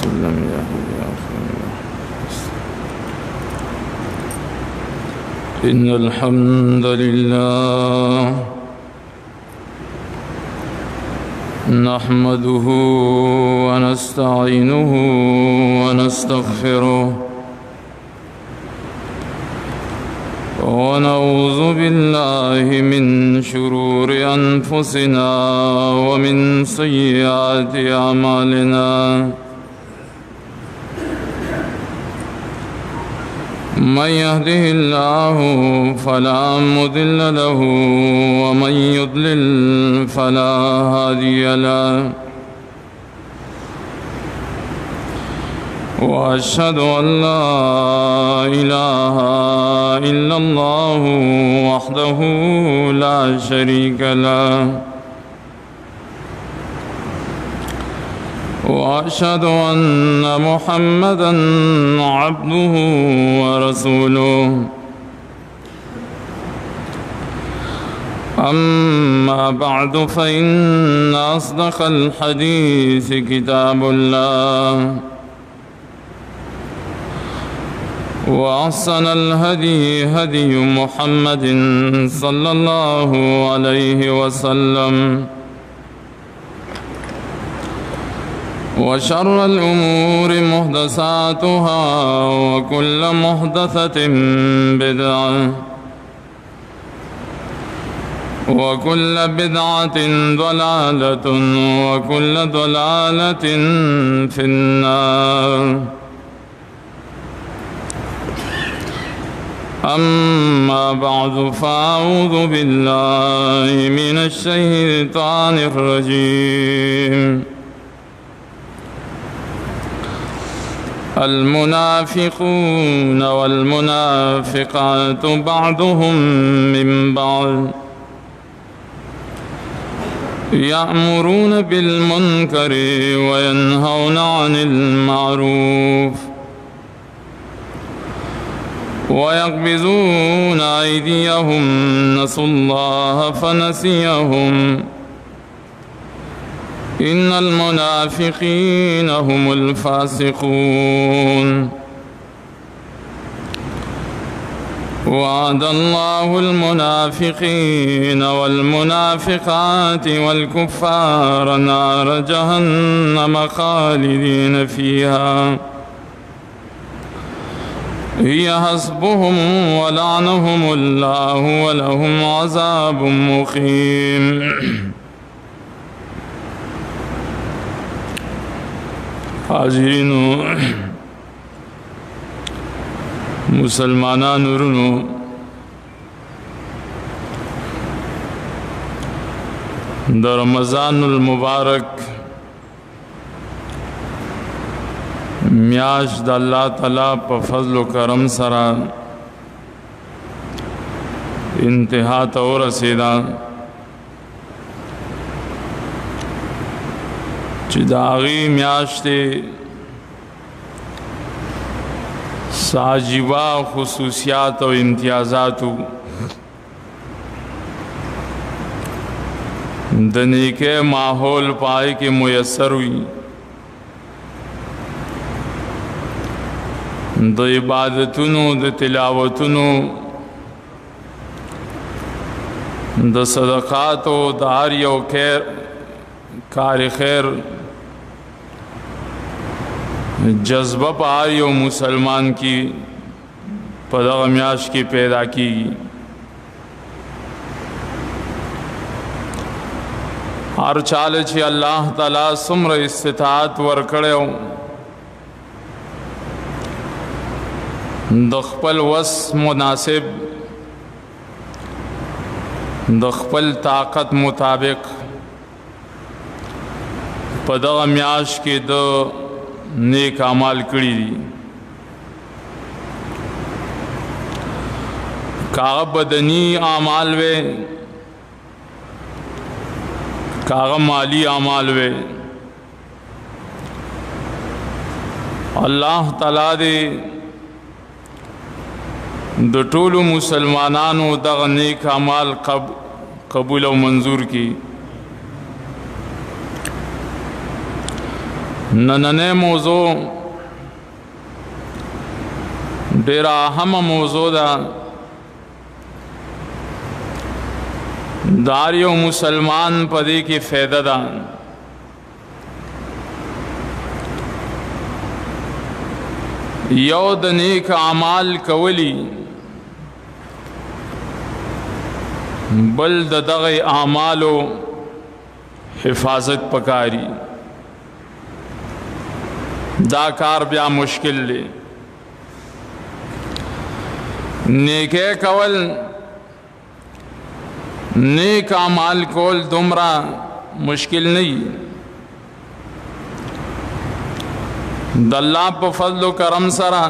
وسلم يا خير. إن الحمد لله نحمده ونستعينه ونستغفره ونعوذ بالله من شرور أنفسنا ومن سيئات أعمالنا من يهده الله فلا مضل له ومن يضلل فلا هادي له وأشهد أن لا إله إلا الله وحده لا شريك له وأشهد أن محمدًا عبده ورسوله أما بعد فإن أصدق الحديث كتاب الله وأحسن الهدي هدي محمد صلى الله عليه وسلم وشر الأمور محدثاتها وكل محدثة بدعة وكل بدعة ضلالة وكل ضلالة في النار. أما بعد فأعوذ بالله من الشيطان الرجيم. المنافقون والمنافقات بعضهم من بعض يأمرون بالمنكر وينهون عن المعروف ويقبضون أيديهم نسوا الله فنسيهم إن المنافقين هم الفاسقون. وعد الله المنافقين والمنافقات والكفار نار جهنم خالدين فيها هي حسبهم ولعنهم الله ولهم عذاب مقيم. حاضرین مسلمانان ورونو د رمضان المبارک میاش د الله تعالی په فضل و کرم سره انتها ته ورسېده چې د هغې میاشتې عجیبه خصوصیات او امتیازاتو د نیکه ماحول پای کې میسر وي د عبادتونو د تلاوتونو د صدقاتو د هر یو کار خیر جذبہ پا ہر یو مسلمان کی پدغ میاش کی پیدا کی ہر چال چی اللہ تعالی سمر استطاعت ورکڑے دخپل وس مناسب دخپل طاقت مطابق پدغ میاش کی دو نیک اعمال کړی دي کاغه بدنی اعمال وے کاغه مالی اعمال وے الله تعالی دې د ټولو مسلمانانو دغه نیک اعمال قبول او منظور کی نننې موضوع ډېره اهمه موضوع ده. د هر یو مسلمان په دې کې فایده ده. یو د نیک اعمال کولی، بل د دغه اعمالو حفاظت پکاري. دا کار بیا مشکل دی. نیکه کول، نیک اعمال کول دومره مشکل نه وي. د الله په فضل و کرم سره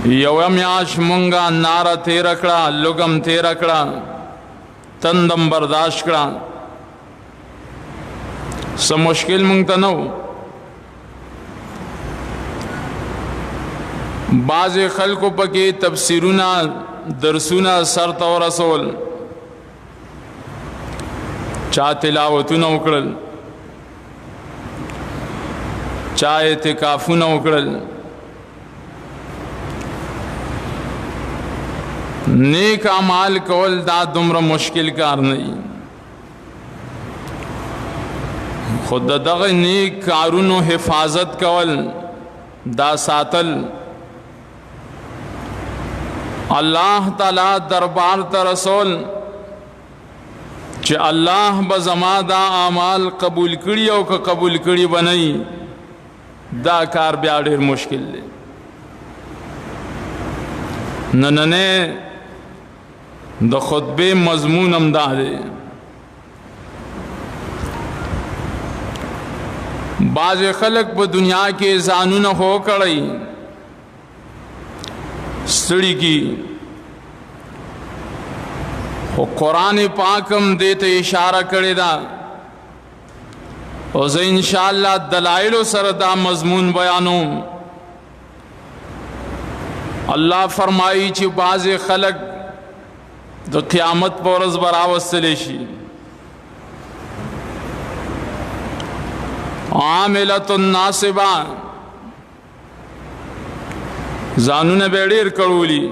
یوه میاشت مونږه ناره تېره کړه، لږم تېره کړه، تندم برداشت کړه، څه مشکل مونږ ته نه و. بعضې خلکو پکې تفسیرونه درسونه سر ته ورسول، چا تلاوتونه وکړل، چا اعتکافونه وکړل. نیک اعمال کول دا دومره مشکل کار نه وي، خو د دغه نیک کارونو حفاظت کول، دا ساتل، الله تعالی دربار ته رسول چې الله به زما دا اعمال قبول کړي او که قبول کړي به نه، دا کار بیا ډېر مشکل دی. نننې د خطبې مضمون هم دا دی. بعض خلک په دنیا کې ځانونه هو کړی، ستړي کی، خو قرآن پاک هم دې ته اشاره کړې ده، او زه انشاءالله دلایلو سره دا مضمون بیانوم. الله فرمایي چې بعضې خلک د قیامت په ورځ به راوستلی شي، عاملة ناصبه، ځانونه به ډېر کړولي،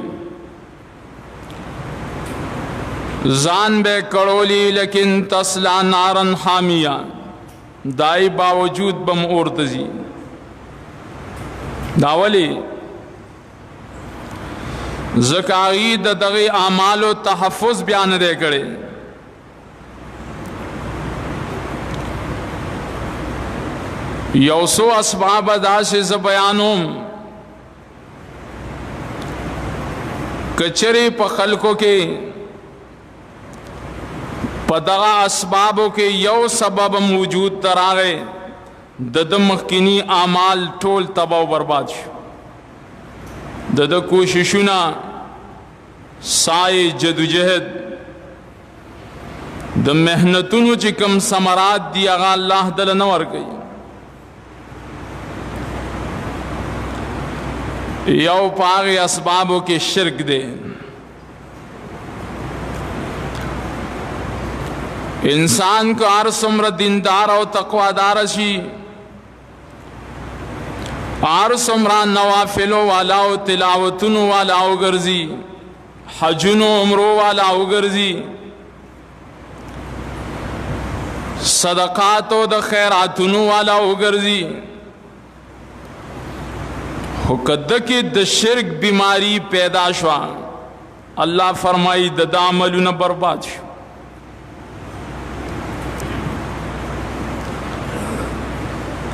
ځان به کړولي، لیکن تصلا نارا حامیه، دای باوجود بم اور ته ځي. دا ولې؟ ځکه هغوی د دغې اعمالو تحفظ بیا نه دی کړی. یو څو اسباب داسې زه بیانوم، که چېرې په خلکو کې په دغه اسبابو کې یو سبب موجود ته راغی، د ده مخکینی اعمال ټول تباه و برباد شو. د ده کوششونه، سعی، جدوجهد، د محنتونو چې کوم ثمرات دي هغه الله دله نه ورکوي. یو په هغې اسبابو کې شرک دی. انسان کو هر څومره دیندار او تقوادار شي، هر څومره نوافلو والا او تلاوتونو والا وګرځي، حجونو عمرو والا وګرځي، صدقاتو د خیراتونو والا وګرځي، خو کده کې د شرک بیماری پیدا شوه، الله فرمایي د ده عملونه برباد شو.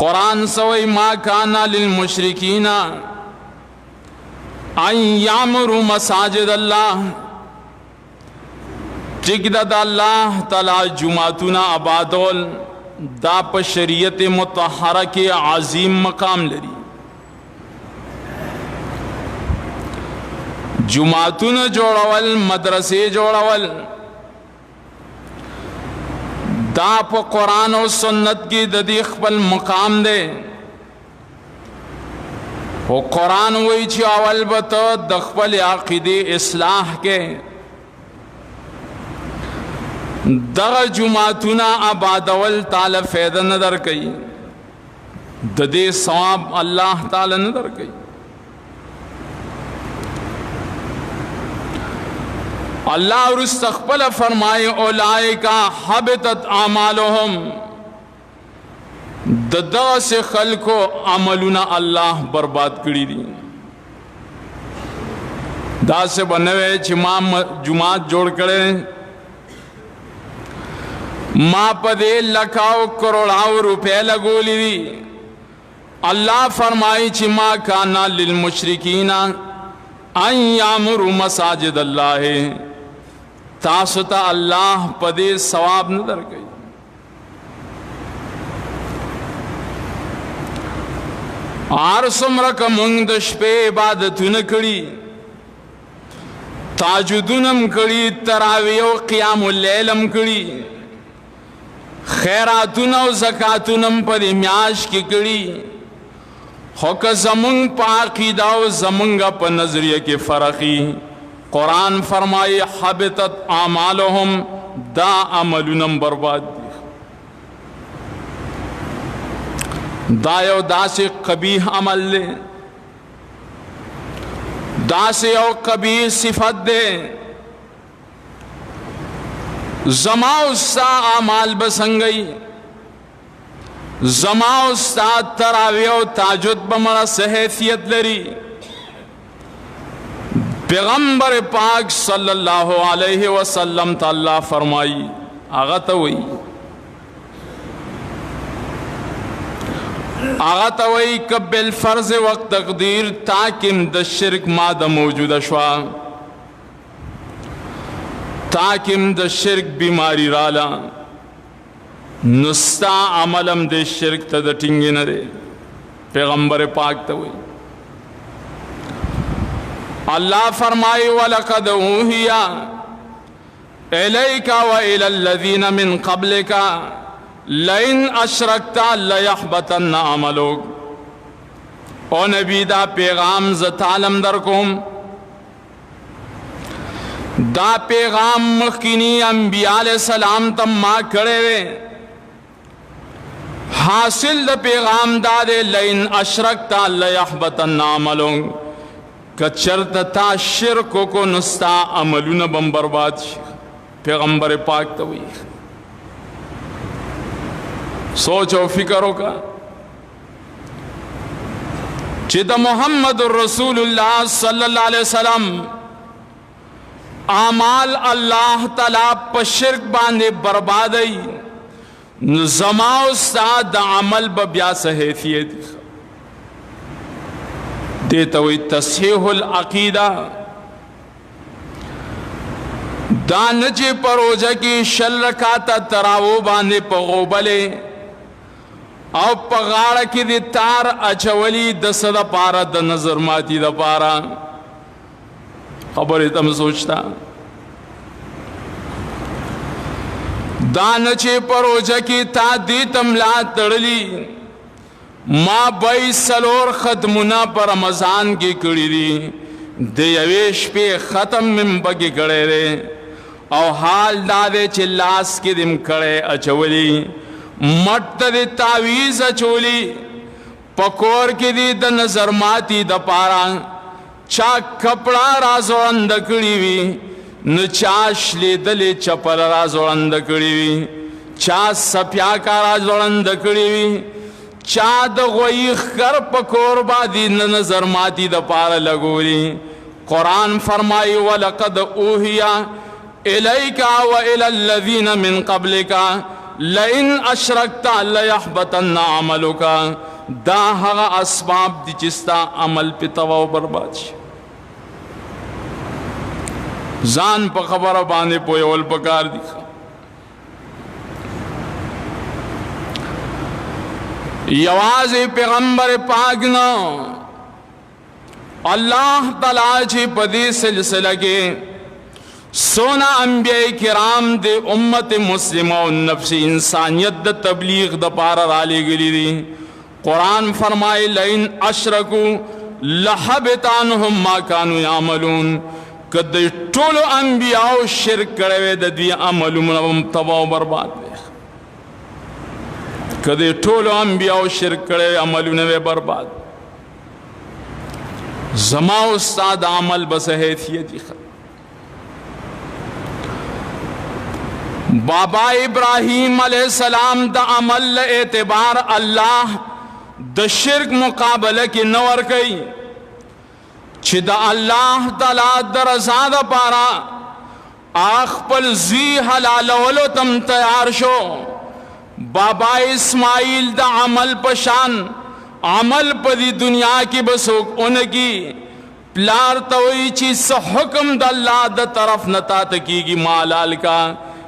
قرآن سوئی ما کانا للمشرکین ان یعمروا مساجد اللہ، ٹک دا اللہ تعالی جماعتنا آبادول دا پا شریعت مطہرہ کے عظیم مقام لری. جماعتنا جوڑول، مدرسے جوڑول، دا پا قرآن و سنت کی ددی خپل مقام دے. و قرآن وی چی اول بتا د خپل عقیدی اصلاح کے، دغه جماعتونه آبادول تعالی فایده نه درکوي، د دې ثواب الله تعالی نه درکوي. الله ورست خپل فرمایي اولئک حبطت اعمالهم، د داسې خلکو عملونه الله برباد کړي دي. داسې به نه وی چې ما جماعت جوړ کړی، ما په دې لکاو کروڑاو روپے لګولې دي. الله فرمایي چې ما کان للمشرکین ان یامروا مساجد الله، تاسو ته الله په دې ثواب نه درکوي. هر څومره که موږ د شپې عبادتونه کړي، تهجدونه م کړي، تراویح او قیام اللیل م کړي، خیراتونه او زکاتونه م په دې میاشت کې کړي، خو که زمونږ په عقیده او زمونږ په نظریه کې فرقي، قرآن فرمایي حبطت اعمالهم، دا عملونه برباد دي. دا یو داسې قبیح عمل دی، داسې یو قبیح صفت دی. زما او ستا اعمال به څنګه وي؟ زما او ستا تراویح او تهجد به مړه څه حیثیت لري؟ پیغمبر پاک صلی الله علیه وسلم ته الله فرمایي، هغه ته وایي، هغه ته وایي که بالفرض وقت تقدیر تاکم د شرک ماده موجوده شوه، تاکم د شرک بیماری راله، نو ستا عملم د شرک ته د ټینګې نه دی. پیغمبر پاک ته وایي. الله فرمایي ولقد اوحي الیک والى الذین من قبلک لئن اشرکت لیحبطن عملک. او نبی دا پیغام ز تعلم در کوم، دا پیغام مخکینی انبیاء علیہ السلام تم ما کړی وی. حاصل دا پیغام دا دے لئن اشرکت لیحبطن عملک، کچرت تا شرکو کو نستا عملون بم برباد شي. پیغمبر پاک ته وی سوچ او فکر وکړه چې د محمد رسول الله صلی الله علیه وسلم اعمال الله تعالی په شرک باندې بربادای، نو زما او ستا د عمل به بیا څه حیثیت دیتا وی تصحیح العقیدہ. دا نچے پروجہ کی شل رکاتا تراو باندے پا غوبلے او پا غاڑا کی دی تار اچولی دس دا پارا دا نظر ماتی دا پارا. خبر تم سوچتا دا نچے پروجہ کی تا دی تملا تڑلی، ما بائی سلور ختمنا پر رمضان کی کڑی دی، دے یویش پہ ختم من بگی کڑے دے، او حال دادے چلاس کی دم کڑے اچولی، مٹ دے تاویز اچولی، پکور کی دی دا نظر ماتی دا پارا، چا کپڑا رازوڑند کڑی وی، نو چاش لی دلی چپل رازوڑند کڑی وی، چا سپیا کا رازوڑند کڑی وی، چا د غوی خر پکور بادی نظر ماتی د پار لگولی. قرآن فرمائی وَلَقَدْ أُوحِيَ إِلَيْكَ وَإِلَى الَّذِينَ مِن قَبْلِكَ لَئِنْ أَشْرَكْتَ لَيَحْبَطَنَّ عَمَلُكَ. دا هغه اسباب دي چې ستا عمل پې تباه او برباد شي. ځان په خبره باندې پوهول پکار دي. یوازې پیغمبر پاک نه الله تعالی چې په دې سلسله کې سونا انبیاء کرام د امت مسلمه او نفس انسانیت د تبلیغ د پاره را لېږلي دي. قرآن فرمائے لئن اشرکو لحبط عنہم ما کانوا یعملون. که د ټولو انبیاو شرک کړی وی د دوی عملونه هم تباه او برباد وی که د ټولو انبیاو شرک کړی وی عملونه وی برباد زما او ستا د عمل بس حیثیت بابا ابراہیم علیہ السلام دا عمل اعتبار اللہ دا شرک مقابلہ کی نور کئی چھ دا اللہ تعالی دا رضا دا پارا آخ پل زی حلال ولو تم تیار شو بابا اسماعیل دا عمل پشان عمل پا دی دنیا کی بسوک انکی پلار توئی چیز حکم دا اللہ دا طرف نتا تکی گی مالال کا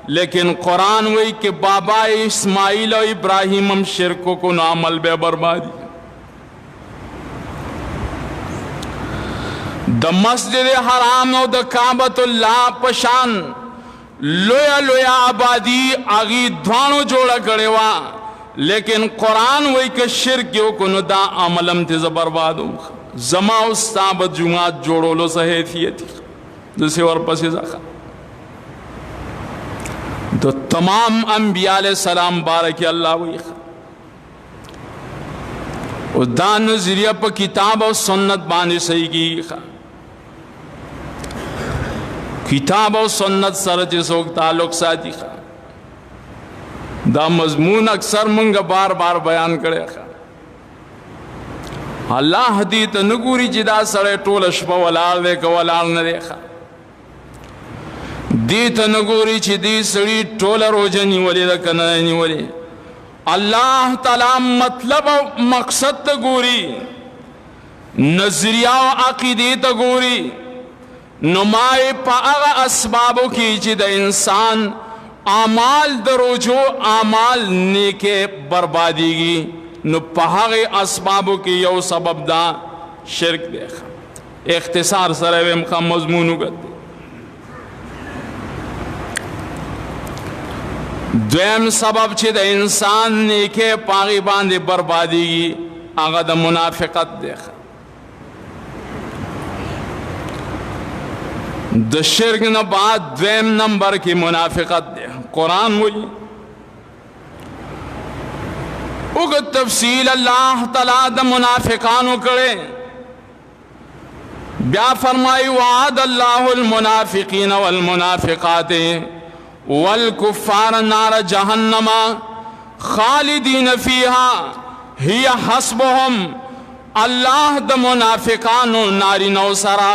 لیکن قرآن وہی کہ بابا اسماعیل و ابراہیم ہم شرکوں کو عمل بے بربادی دا مسجد حرام و دا کعبۃ اللہ پشان لویا لویا آبادی آگی دھوانو جوڑا کرے وا لیکن قرآن وہی کہ شرکیوں کو دا عملم تیز بربادو زما استابت جماعت جوڑو لو صحیحیتی جسے ورپسی زخا تو تمام انبیاء علیہ السلام بارکی اللہ ویخ و دا نظریہ پا کتاب و سنت بانے صحیح کی کتاب و سنت سر جسوک تعلق ساتھی دا مضمون اکثر منگا بار بار بیان کرے اللہ حدیث نگوری جدا سرے ٹول اشپا ولار دے کا ولار نہ دیکھا دیتا نگوری چی دی سڑی ٹولا روجہ نیولی دا کنا نیولی اللہ تعالی مطلب و مقصد تا گوری نظریہ و عقیدی تا گوری نمائی پا اغا اسبابو کی چی دا انسان اعمال دا روجو اعمال نیکے بربادی گی نو پا اغا اسبابو کی یو سبب دا شرک دیکھا اختصار سرے مخم مضمونو گت دویم سبب چی دا انسان نیکے پاغی باندے بربادی گی آغا دا منافقت دیکھا دا شرک نا بعد دویم نمبر کی منافقت دیکھا قرآن وہی اگر تفصیل اللہ تعالی دا منافقانو کرے بیا فرمائی وعد اللہ المنافقین والمنافقات والکفار نار جہنم خالدین فیہا ہی حسبهم اللہ دا منافقانو ناری نو سرا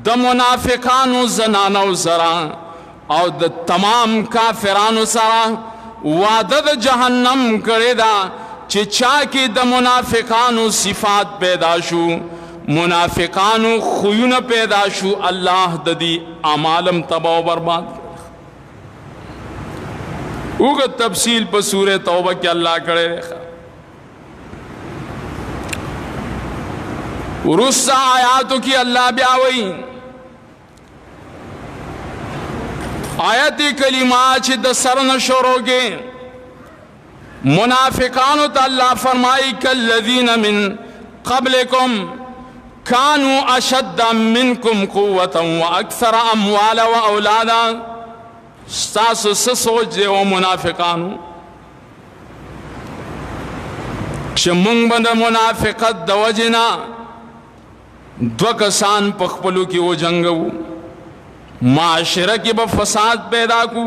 دا منافقانو زنانو سرا اور دا تمام کافرانو سرا وعدد جہنم کرے دا چچا کی دا منافقانو صفات پیدا شو منافقانو خیون پیدا شو اللہ دا دی اعمالم تباہ و برباد اوگا تفصیل پا سورہ توبہ کی اللہ کرے رکھا ورسا آیاتو کی اللہ بیاوئی آیتی کلمات چی دا سرن شروع کے منافقانو تا اللہ فرمائی کالذین من قبلکم کانوا اشد منکم قوتا و اکثر اموالا و اولادا ستاسو سسوچ دے و منافقانو چی منگ بند منافقت دا وجنا دو کسان پخپلو کی وہ جنگو معاشرہ کی با فساد پیدا کو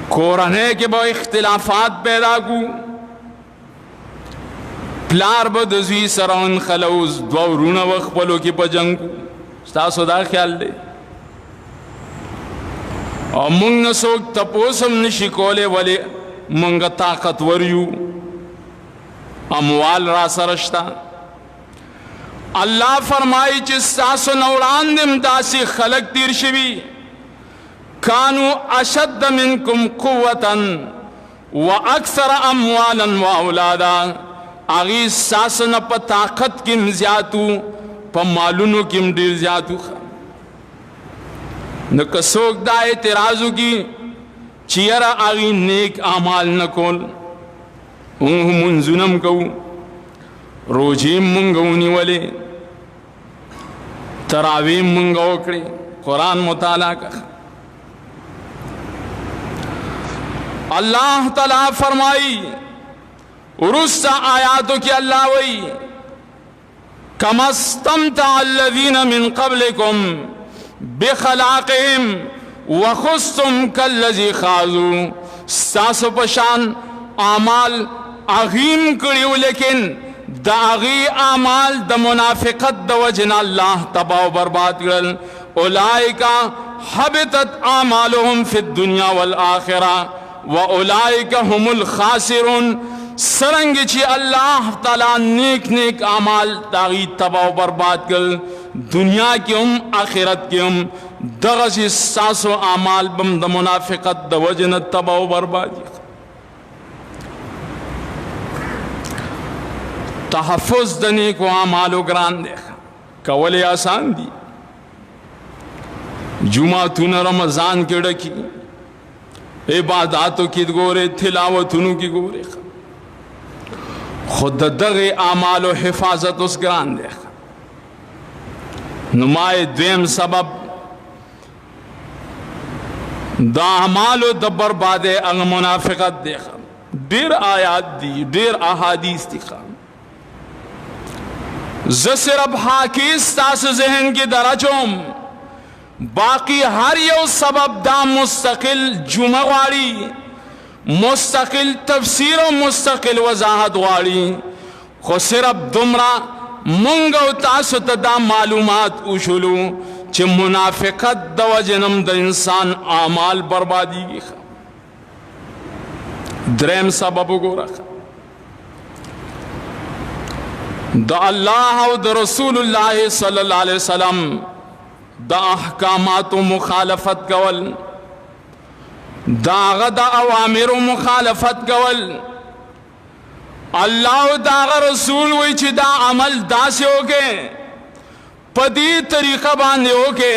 کورنے کے با اختلافات پیدا کو پلار با دزوی سرون خلوز دو رون وخپلو کی با جنگ کو ستاسو دا خیال دے اور منگ نسوک تپوسم نشی کولے ولی منگ طاقت وریو اموال را سرشتا اللہ فرمائی چی ساسو نوران دم داسی خلق تیر شوی کانو اشد منکم قوتا و اکثر اموالا و اولادا آغی ساسو نا پا طاقت کم زیادو پا مالونو کم دیر زیادو نکسوک دا اعتراضو کی چیرا آغی نیک اعمال نکول انہو منزنم کو روجیم منگونی والے تراویح مونږ وکړي، قرآن مطالعه کړه. اللہ تعالیٰ فرمائی ورستا آیاتو کی اللہ وی کما استمتع الذین من قبلکم بخلاقهم وخستم کالذی خاضوا. ساسو پشان اعمال اغیم کریو لیکن دا اغی اعمال دا منافقت دا وجن اللہ تباہ و برباد کرل. اولئیکا حبتت اعمالهم فی الدنیا والآخرہ وَأُولَئِكَ هُمُ الْخَاسِرُونَ. سرنگ چی اللہ تعالیٰ نیک نیک اعمال تاغی تباہ و برباد کر دنیا کی آخرت کی دغسی ساسو اعمال بم دا منافقت دا وجن تباہ و بربادی. تحفظ دا نیکو اعمالو گران دیکھا کولی آسان دی. جمعتون رمضان کی ڈکی، عباداتو کی گورے، تلاوتونو کی گورے، خود دغ اعمال و حفاظت اس گران دے. نمائے دویم سبب دا اعمال و دا برباد اغ منافقت دے. دیر آیات دی، دیر احادیث دی. زسرب حاکیس تاس ذہن کی درجوم، باقی ہر یو سبب دا مستقل جمع غاری، مستقل تفسیر و مستقل وضاحت غاری. خو صرف دمرا منگو تاسو تا دا معلومات اوشلو چھ منافقت دا وجنم دا انسان اعمال بربادی گی. درہم سبب گو رکھا دا اللہ و دا رسول اللہ صلی اللہ علیہ وسلم دا احکامات و مخالفت کول، داغ دا اوامر و مخالفت کول. اللہ و داغ رسول وی چی دا عمل دا سے ہوگے، پدی طریقہ باندے ہوگے،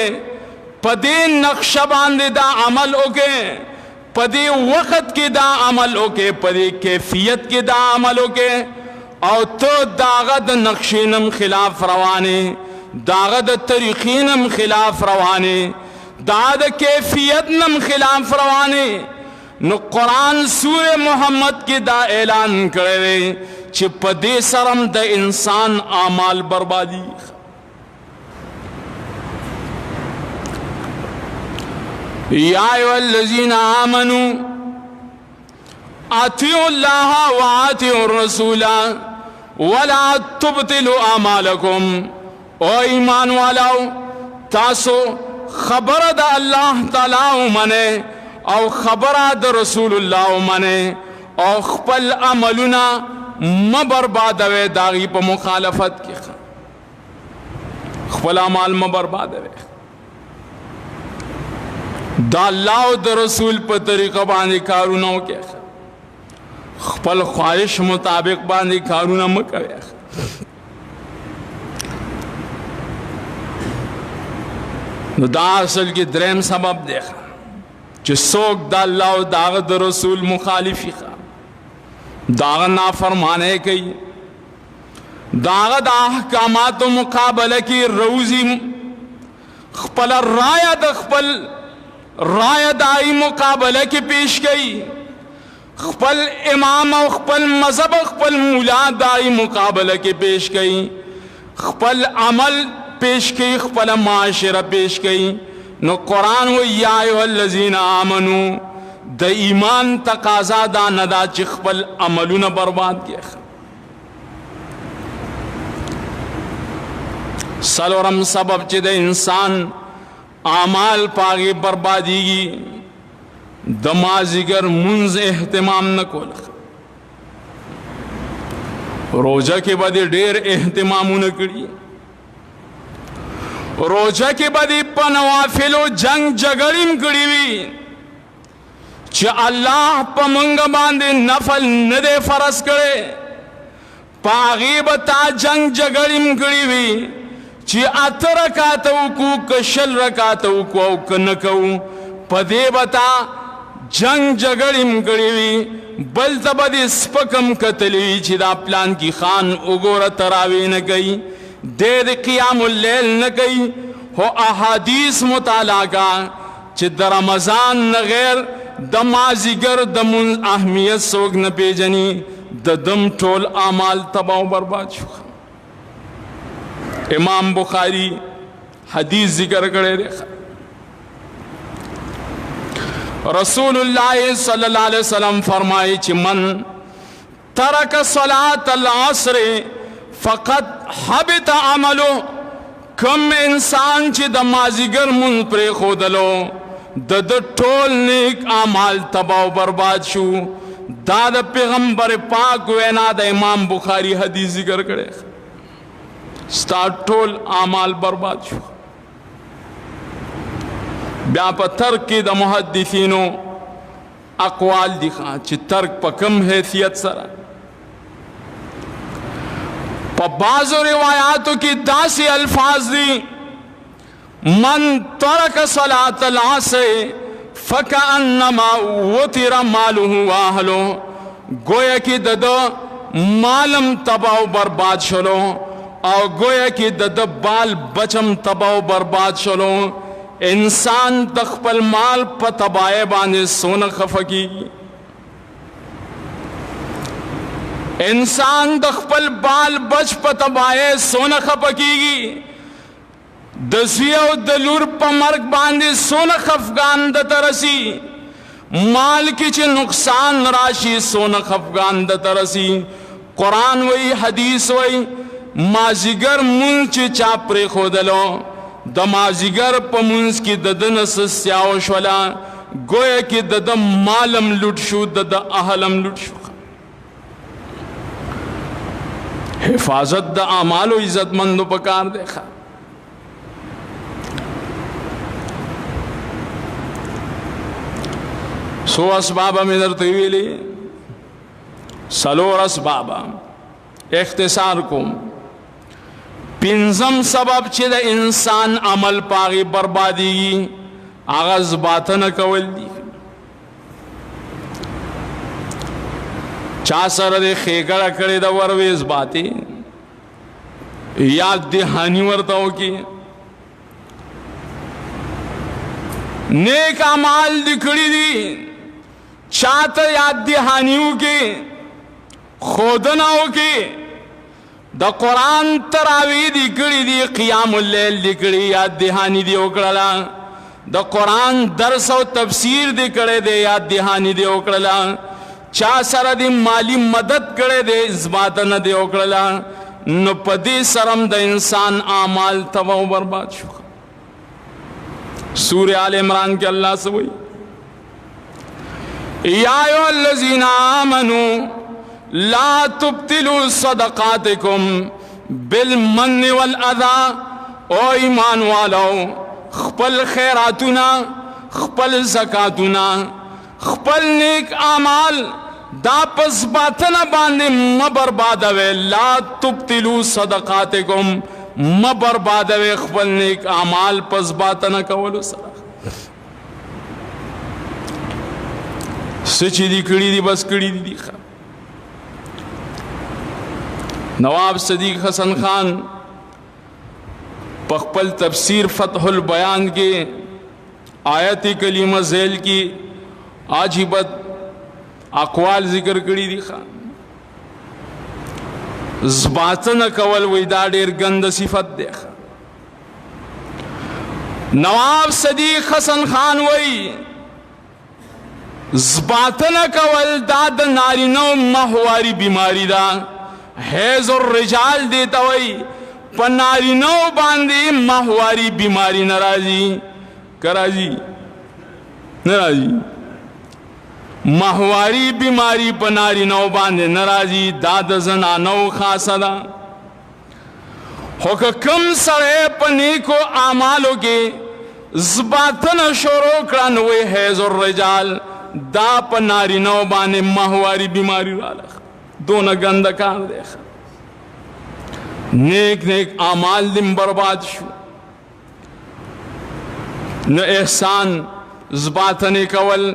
پدی نقشہ باندے دا عمل ہوگے، پدی وقت کی دا عمل ہوگے، پدی کیفیت کی دا عمل ہوگے. او تو داغ دا نقشینم خلاف روانے، داغ دا طریقینم خلاف روانے، داغ دا کیفیتنم خلاف روانے. نو قرآن سورہ محمد کی دا اعلان کرے چھ پدے سرم دا انسان اعمال بربادی. یا ایوہ الذین آمنوا اطیعوا اللہ و اطیعوا الرسول ولا تبطلوا اعمالکم. او ایمان والاو تاسو خبر دا اللہ تعالیٰ منے او خبر دا رسول اللہ منے او خپل عملنا مبربادوے داغی پا مخالفت کی. خپل عمال مبربادوے دا اللہ و دا رسول پا طریقہ باندی کاروناو کے خپل خواہش مطابق باندی کارونا مکوے. نو دا اصل کی درہم سبب دیکھا چھ سوک دا اللہ و داغ دا رسول مخالفی خواہ، داغ نافرمانے کئی، داغ دا احکامات و مقابلہ کی روزی خپل رایہ دا خپل رایہ دائی مقابلہ کی پیش گئی، خپل امام و خپل مذہب خپل مولا دائی مقابلہ کی پیش گئی، خپل عمل پیش کی، خپل معاشرہ پیش کی. نو قرآن و یا ایوہ الذین آمنو دا ایمان تقاضا دا ندا چی خپل عملون برباد کیا. سلورم سبب چی دا انسان اعمال پاگی بربادی گی دمازگر منز احتمام نکول. روجہ کے بعد دیر احتمامو نکڑی، روجہ کے بعد پا نوافل و جنگ جگڑیم کڑی وی چھ اللہ پا منگ باندے نفل ندے فرض کرے، پا غیبتا جنگ جگڑیم کڑی وی چھ ات رکاتو کو کشل رکاتو کو کنکو، پا دے بتا جنگ جگڑیم کڑی وی بلتا با دے سپکم کتلی چھ دا پلان کی خان اگورا تراوی نکئی، دیر قیام اللیل نکی ہو احادیث مطالعہ کا چی دا رمضان نغیر دا مازیگر دا من اہمیت سوگ نپیجنی دا دم ٹول اعمال تباہ و برباد شو. امام بخاری حدیث ذکر کرے دیکھا رسول اللہ صلی اللہ علیہ وسلم فرمائی چی من ترک صلاة العصر فقط حبت عملو کم انسان چی دا مازیگر من پر خودلو دا دا ٹول نیک اعمال تباہ و برباد شو. دا دا پیغمبر پاک وینا دا امام بخاری حدیث ذکر کرے ستا ٹول اعمال برباد شو. بیا پا ترک کی دا محدثینو اقوال دکھا چی ترک پا کم حیثیت سرا. پا بعض روایاتو کی داسی الفاظ دی من ترک صلاة العصر فکأنما وطر مالہ واہلو گویا کی دا مالم تباہ و برباد شلو اور گویا کی دا بال بچم تباہ و برباد شلو. انسان تخپل مال پا تباہ بانے سونا خفکی انسان تخپل بال بچ پا تباہ سونا خفکی گی دسیو دلور پا مرگ باندے سونا خفگان دا ترسی مال کی چھ نقصان راشی سونا خفگان دا ترسی. قرآن وی حدیث وی مازیگر منچ چاپر خودلو دا مازیگر پا منس کی ددن سسیاو شولا گویا کی ددن مالم لٹ شو ددن اہلم لٹ شو. حفاظت دا اعمال و عزت مندو پکار دیکھا. سو اسبابا میں در طویلی سلور اسبابا اختصار کو پنزم سبب چی دا انسان عمل پاغی بربادی گی آغاز باتن کول دی. چا سر دے خیکڑا کڑی دا ورویز باتی یاد دہانی ورتاو کی نیک عمال دکڑی دی چاہتا یاد دہانیوں کی خودناو کی دا قرآن تراوی دکڑی دی قیام اللیل دکڑی یاد دہانی دی اکڑلا دا قرآن درس و تفسیر دکڑے دے یاد دہانی دی اکڑلا چا سر دی مالی مدد کرے دے اس بات نہ دے اکڑلا نو پدی سرم دا انسان اعمال تباہ و برباد شو. سورہ آل عمران کے اللہ سے وہی یا ایھا الذین آمنوا لا تبطلوا صدقاتکم بالمن والاذی. او ایمان والو خپل خیراتنا خپل زکاتنا خپل نیک اعمال دا پس باتنا باندے مبربادوے. لا تبطلوا صدقاتکم مبربادوے خپل نیک اعمال پس باتنا کولو سرا. سچی دی کڑی دی بس کڑی دی خوا. نواب صدیق حسن خان پخپل تفسیر فتح البیان کے آیت کلیمہ ذیل کی عجیبت اقوال ذکر کری دی خان. زباتن کول ویدا دیر گند صفت دیکھا. نواب صدیق حسن خان وی زباتن کول داد نارینو مہواری بیماری دا. حیض الرجال دیتا وی پا نارینو باندی مہواری بیماری نرازی کراجی نرازی مہواری بیماری پا نارینو باندی نرازی داد زنانو خاصا دا. حکم سرے پا نیکو اعمالو کے زباتن شروع کرانوے حیض الرجال دا پا نارینو باندی مہواری بیماری رالا دونہ گندکار دیکھا. نیک نیک اعمال دن برباد شو. نو احسان زباتن کول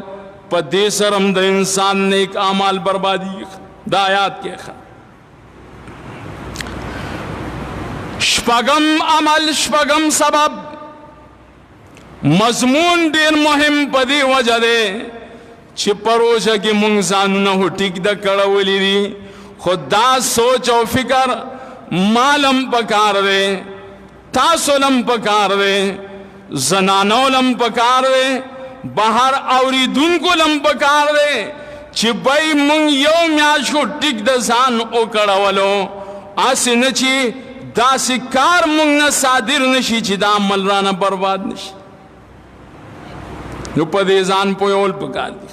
پا دے سرم دا انسان نیک اعمال بربادی دا آیات کے خواہ. شپږم عمل شپږم سبب مضمون ډیر مهم په دې وجه دی چې پروژه کې مونږ ځانونه هو ټیک د کړولې دي خو دا سوچ او فکر مالم پکار دی تاسو لم پکار دی زنانو لم پکار دی بهر اوریدونکو لم پکار دی چې بای مونږ یو میاشت خو ټیک د ځان وکړولو اسې نه چې داسې کار مونږ نه صادر نشي چې دا عمل رانه برباد نشي نو په دې ځان پوهول پکار دي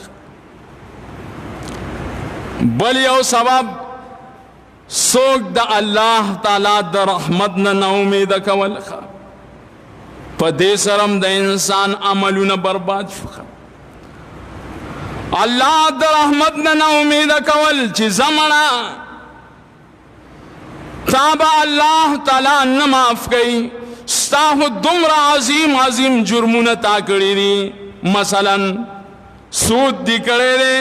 بل یو سبب څوک د الله تعالی د رحمت نه امید کول په دې سره د انسان عملونه برباد شو الله د رحمت نه امید کول چې زمنا تابع الله تعالی نه معاف کوي ستاسو دومره عظیم جرمونه تا کړی دي مثلا سود دی کړی دی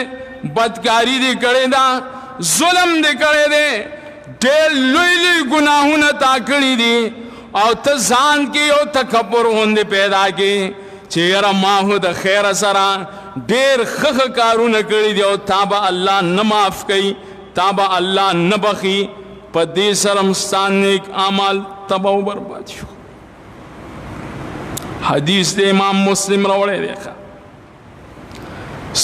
بدکاری دی کړی دا ظلم دی کړی دی ډېر لوی ګناهونه تا کړی دي او ته ځان کې یو تکبر غوندې پیدا کې چې یاره ما خو د خیر سره ډېر ښه کارونه کړي دي او تا به الله نه معاف کوي تا به الله نه بخي په دې سره ستا نیک اعمال تباه و برباد شو حدیث د امام مسلم راوړی دی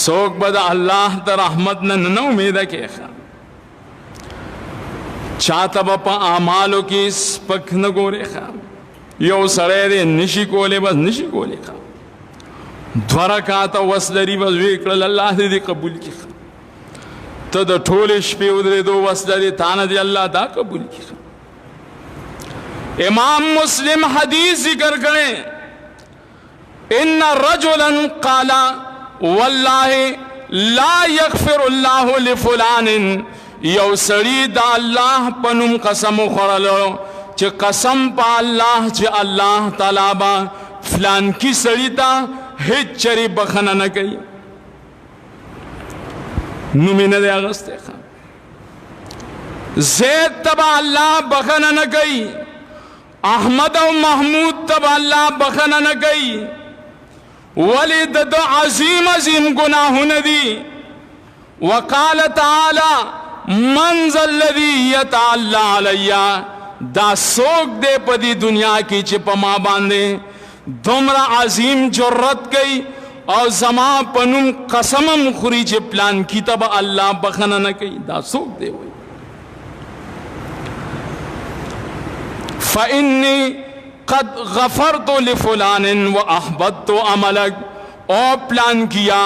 څوک به د الله د رحمت نه امیده کوي چاته به په اعمالو کې سپک نه ګوري یو سړی دی نشي کولی بس نشي کولی دوه رکعاته وس لري بس ویې کړل الله دې قبول کړي ته د ټولې شپې ودرېدو وس لري تا نه دې الله دا قبول کړي امام مسلم حدیث ذکر کړي ان رجلا قال والله لا يغفر الله لفلان یو سړی د الله په نوم قسم وخوړلو چې قسم په الله چې الله تعالی به فلان کی سړی ته هیڅ چری بخنه نه کوي نوم یې نه دی اخیستی زید ته به الله بخنه نه کوي احمد او محمود ته به الله بخنه نه کوي ولې د عظیم ګناهونه دي وقال تعالی من ذا الذي يتعالى علی دا څوک دی په دې دنیا کې چې په ما باندې دومره عظیم جرأت کوي او زما په نوم قسمم خوري چې پلان کی ته به الله بخنه نه کوي دا څوک دی وایي فإني قد غفرت لفلان واحبطت عملك او پلان کیا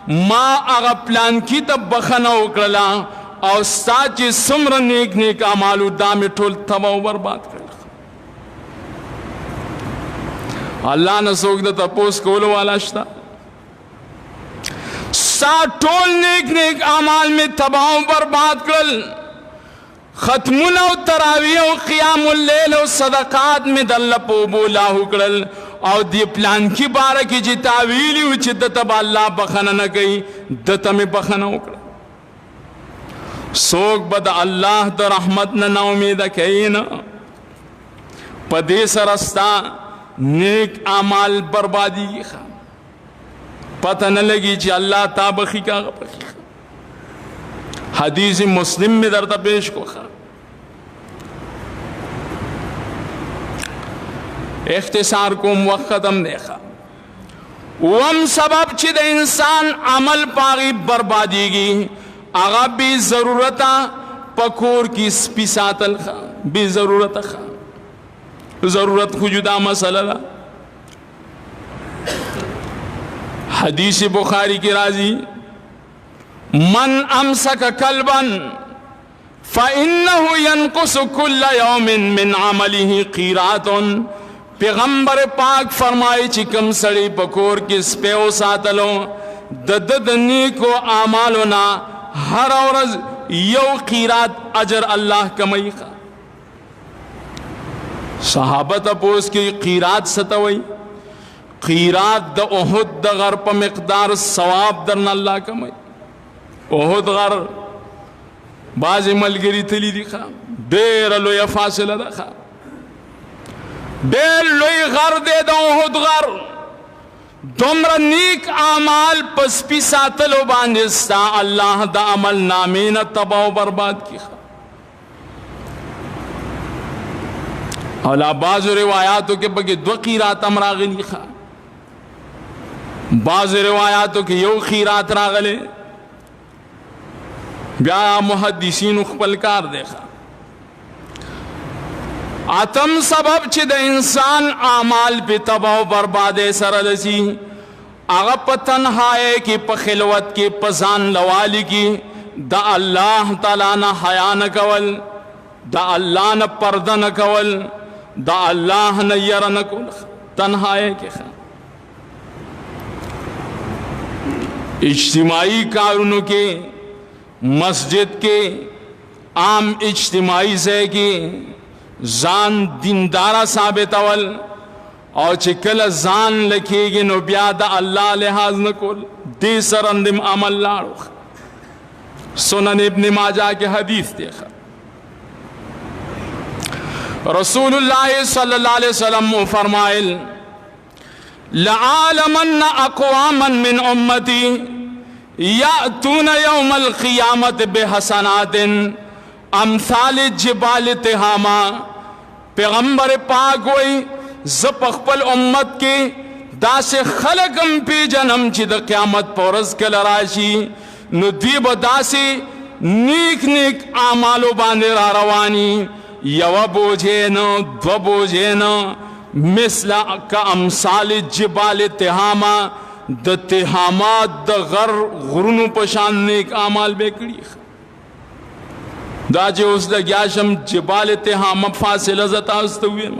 ما هغه پلان کی ته بخنه وکړله او ستا چې څومره نیک اعمالو دا مې ټول تباه و برباد کړل الله نه څوک د تپوس کولو والا شته ستا ټول نیک اعمال مې تباه و برباد کړل ختمونه او تراویح او قیام اللیل او صدقات مې د الله په اوبو لاهو کړل او دې پلان کې باره کې چې تا ویلي و چې دته به الله بخنه نه کوي دته مې بخنه وکړه څوک به د الله د رحمت نه امیده کوي نه په دې سره ستا نیک اعمال بربادیږي پته نه لګي چې الله تا بخي که هغه بخي حدیث مسلم میں درته پیش کو اختصار کوم وقت ختم دیکھا وم سبب چې د انسان عمل پاغي بربادیږي هغه بی ضرورتا پکور کی سپی ساتل بی ضرورت ضرورت خو جدا مسئلہ دا حدیث بخاری کی راضی من امسک کلبا فإنه ينقص كل يوم من عمله قيرات پیغمبر پاک فرمائے چې کم سړی پکور کې سپیو ساتلو د نیکو اعمالنا هر ورځ یو قیرات اجر الله کمای صحابه تاسو کې قیرات ستوي قیرات د احد د غر په مقدار ثواب درن الله کمای احد غر بعض ملګری تلی دي ډېر لوی فاصله ده ډېر لوی غر دی د احد غر، دومره نیک اعمال په سپي ساتلو باندې ستا الله د عمل نامې نه تباه و برباد کړي. او لا بعضو روایاتو کې پکې 2 قیرات هم راغلي، بعضو روایاتو کې 1 قیرات راغلی. بیا محدثینو خپل کار دی. اتم سبب چې د انسان اعمال په تباہ او بربادۍ سره لسی، هغه په تنهایی کې، په خلوت کې، په ځان لوالي کې د الله تعالی نه حیا نه کول، د الله نه پرده نه کول، د الله نه یره نه کول. تنهایی کې اجتماعی کارونو کې، مسجد کې، عام اجتماعی ځای کې ځان دیندارا ثابتول، او چې کله ځان لکېږي نو بیا د الله لحاظ نه کول، دې سره اندم عمل لاړو. سنن ابن ماجه کې حدیث دی. رسول الله صلی الله علیه وسلم فرمایل لعالمن اقواما من امتی یأتون یوم القیامت بحسنات امثال جبال تہاما. پیغمبر پاک وئی زپ خپل امت کے دا سے خلقم پی جنم چی دا قیامت پورز کل راشی نو دی با دا سے نیک نیک آمالو باندے را روانی، یو بوجھین 2 بوجھین مثل کا امثال جبال تہاما، دا تہاما دا غرونو پشان نیک آمال بکڑی. دا چې اوس لګیا شم جبال تهامه فاصله زه تاسو ته ویم،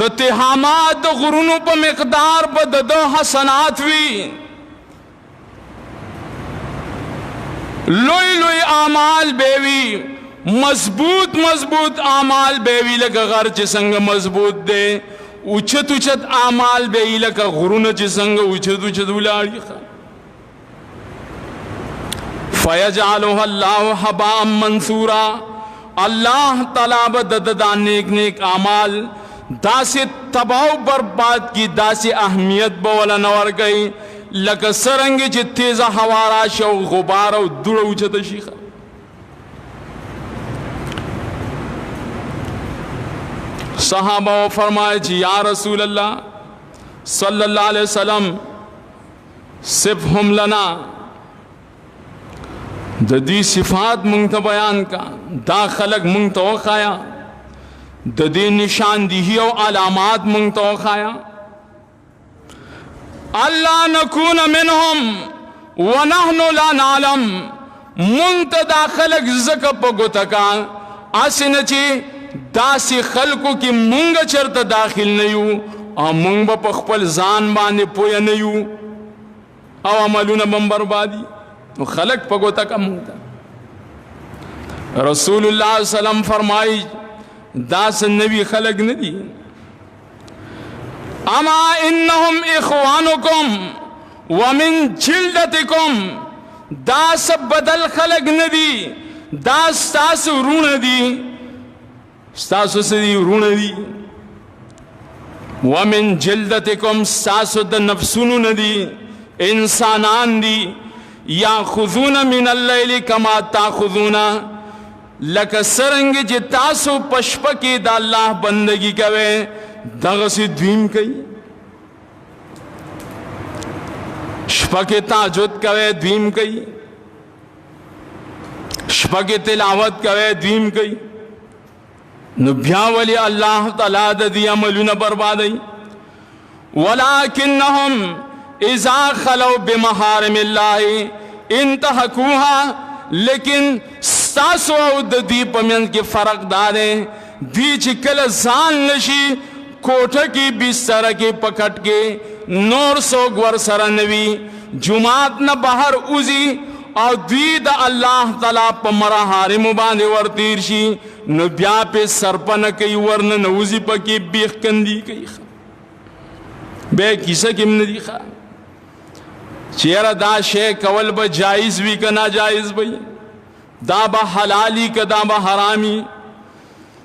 د تهامه د غرونو په مقدار به د حسنات وي، لوی لوی اعمال به وي، مضبوط مضبوط اعمال به وي، لکه غر چې څنګه مضبوط دی، اوچت اوچت اعمال به وي لکه غرونه چې څنګه اوچت اوچت ولاړي. فیجعلها اللہ حباء منثورا، اللہ تعالیٰ دا نیک نیک اعمال دا سے تباہ و برباد کی، دا سے اہمیت بولا نور گئی، لکه سرنگی چی تیزا ہوا راشا و غبار و دوڑا اوچتا شیخا. صحابہ و فرمائے چی یا رسول اللہ صلی اللہ علیہ وسلم صفهم لنا، د دې صفات مونږ ته بیان کا، دا خلق مونږ ته وخایا، د دې نشاندهی او علامات مونږ ته وخایا. الله نكون منهم ونحن لا نعلم، مونږ ته دا خلق زکه په ګوته کا اسنه چې داسې خلقو کې مونږ چرته داخل نه یو، او مونږ به په خپل ځان باندې پوه نه یو او عملونه بم بربادي. خلق پگوتا کا مونتا. رسول اللہ صلی اللہ علیہ وسلم فرمائی داس نبی خلق ندی، اما انہم اخوانکم ومن جلدتکم، داس بدل خلق ندی، داس تاس رون دی، ستاسو سدی رون دی، ومن جلدتکم ستاسو دا نفسونو ندی، انسانان دی. یاخذون من اللیل کما تاخذون، لکه سرنگی چې تاسو پشپا کې د الله بندگی کوئ دغسی دویم کوي، شپا کې تهجد کوئ دویم کوي، شپا کې تلاوت کوئ دویم کوي. نو بیا ولی الله تعالی د دې عملونه بربادوي. ولکنهم اذا خلو بمحارم الله انتهكوها، لیکن ستاسو او د دې په منځ کې فرق دا دی، دی چې کله ځان نشي کوټه کې بستر کې پکټ کې نور څوک ورسره نه وي، جماعت نه بهر وځي او دوی د الله تعالی په محارمو باندې ورتیر شي، نو بیا پې سرپنه کوي، ورنه نوځي پکې بیخ کندي کوي. بیا کیسه کې هم نه دي چیرې دا شی کول به جایز وي که ناجایز وي، دا به حلالي که دا به حرامي.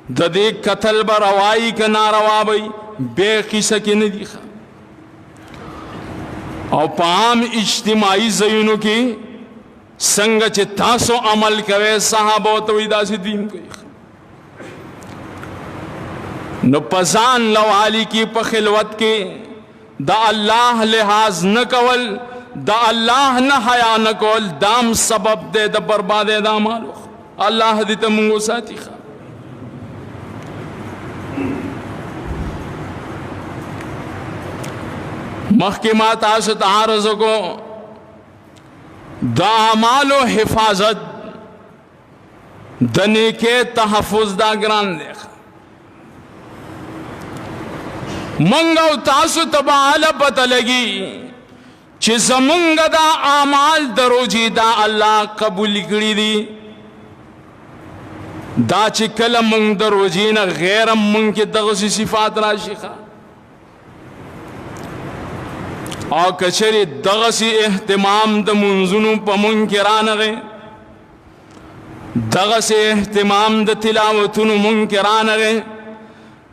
د دې قتل به روایي که ناروا وي بې قیسه کې نه دي او په عام اجتماعي ځایونو کې څنګه چې تاسو عمل کوئ صحابه ورته وایي داسې دین کوي نو په ځان لوالي کې په خلوت کې د الله لحاظ نه کول د الله نه حیا نه کول دام سبب دی د بربادۍ د اعمالو الله دې ته موږ وساتي مخکې ما تاسو ته عرض وکړو د اعمالو حفاظت د نیکۍ تحفظ دا ګران دی منګ او تاسو ته به هله پته لګي چې زمونږ دا اعمال د روجې دا الله قبول کړي دي دا چې کله مونږ د روجې نه غیر مونږ کې دغسې صفات راشي او کچری دغسی اهتمام د منځونو په مونږ کې رانغی دغسی اهتمام د تلاوتونو مونږ کې رانغی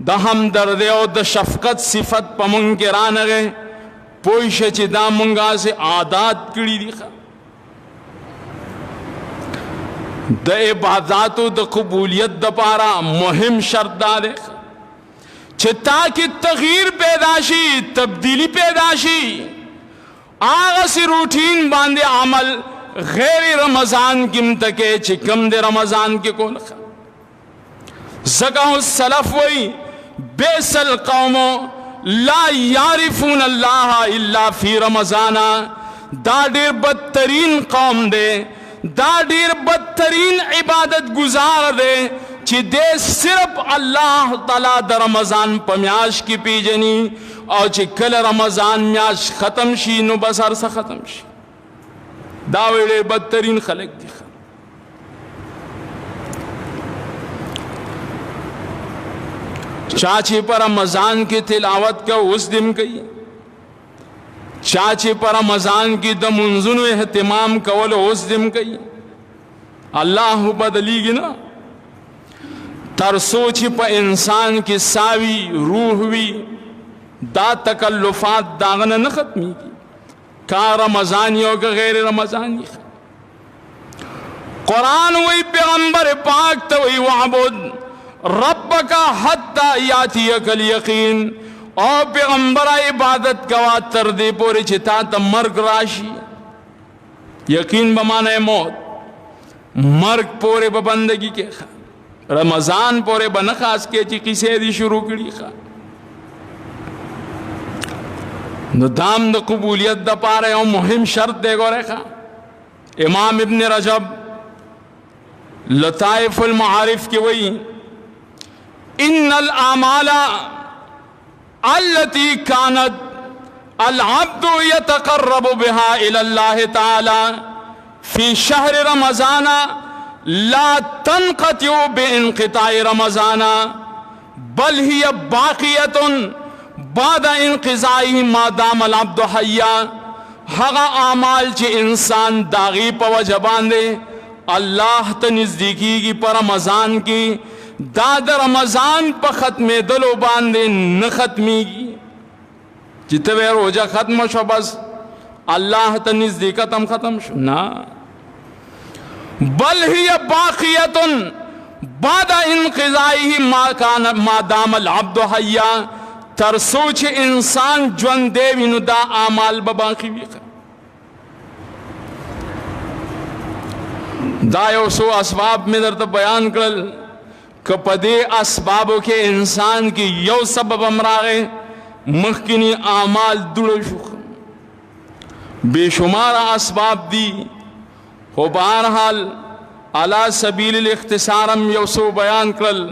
د همدردۍ او د شفقت صفت په مونږ کې رانغی پوه شه چې دا مونږ هسې عادات کړي دي د عباداتو د قبولیت دپاره مهم شرط دا دی چې تاکہ تغییر پیدا شي تبدیلی پیدا شي آغا سی روٹین باندے عمل غیر رمضان کم تکے چی کم دے رمضان کے کول زکاہ السلف وی بیس القوم لا یعرفون اللہ الا فی رمضان دا دیر بدترین قوم دے دا دیر بدترین عبادت گزار دے چی دے صرف اللہ تعالی دا رمضان پا میاش کی پیجنی او چی کل رمضان میاش ختم شی نو بس عرصہ ختم شی دا ویلے بدترین خلق دی چاچی پر رمضان کی تلاوت کا اس دن کئی چاچی پر رمضان کی د منځونو اهتمام کول اس دن کئی اللہ بدلی گی نا تر سوچ پا انسان کی ساوی روح وی دا تکلفات داغنا نہ ختمی کی کا رمضانی ہو کا غیر رمضانی قرآن وی پیغمبر پاک تو وی وعبد ربکا حتی یاتیک الیقین او پیغمبر عبادت کوا تردے پوری چھتا تا مرگ راشی یقین بمانے موت مرگ پورے ببندگی کے رمضان پورے بنخاس کے چی قصے دی شروع کری نو دام دا قبولیت دا پارے او مهم شرط دے گو رکھا امام ابن رجب لطائف المعارف کی وئی ان الاعمال التي كانت العبد يتقرب بها الى الله تعالى في شهر رمضان لا تنقطع بانقطاع رمضان بل هي باقية بعد انقضائه ما دام العبد حيا هغه اعمال چې انسان داغي په وجه باندې الله ته نزدیکیږي په رمضان کې دا د رمضان په ختمېدلو باندې نه ختمیږي چې ته روزه ختم شو بس الله ته نزدېکت هم ختم شو نه بل هي باقیة بعد انقضائه ما دام العبد حیا تر سوچ انسان ژوند دی وي نو دا اعمال به باقي وي دا یو څو اسباب مې درته بیان کړل که په دې اسبابو کې انسان کې یو سبب هم راغی مخکینی اعمال دوړه شو بے شمار اسباب دی خو بہرحال علی سبیل الاختصار هم یو څو بیان کړل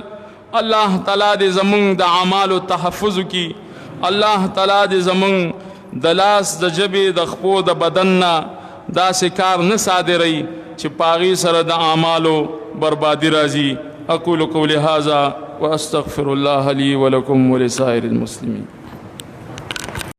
اللہ تعالیٰ دے زمون دا اعمال و تحفظ کی اللہ تعالیٰ دے زمون دلاس دا جبی دا خپو دا بدننا دا سکار نسادے رئی چھ پاغی سر دا اعمال و بربادی رازی اقول قول هذا واستغفر اللہ لی ولکم ولسائر المسلمین